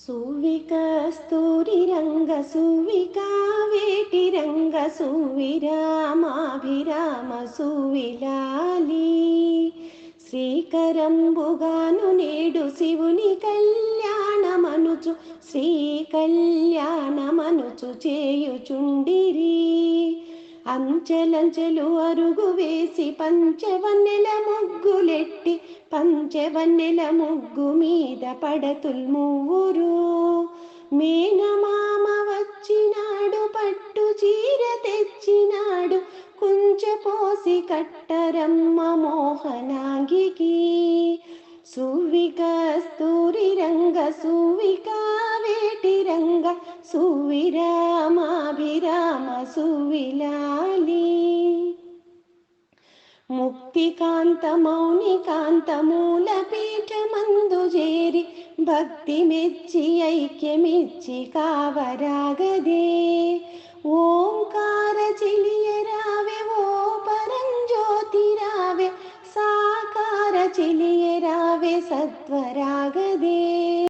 సువికస్తూరిరంగ సువికావేటిరంగ సువిరామాభిరామ సువిలాలి శ్రీకరంబుగాను నేడు శివుని కళ్యాణమనుచు శ్రీ కళ్యాణమనుచు చేయుచుండిరి అంచెలంచెలు అరుగు వేసి పంచవన్నెల ముగ్గులెట్టి పంచవన్నెల ముగ్గు మీద పడతుల్మువ్వురు మేనమామ వచ్చినాడు పట్టు చీర తెచ్చినాడు కుంచెపోసి కట్టరమ్మ మోహనాంగికి సువికస్తూరిరంగ సువికావేటిరంగ సువిరామాభిరామ సువిలాలి ముక్తికాంత మౌనికాంత మూలపీఠమందు చేరి భక్తి మెచ్చి ఐక్యమిచ్చి కావరాగదే ఓంకార చెలియరావే ఓ పరంజ్యోతి రావే సాకార చెలియరావే సత్వరాగదే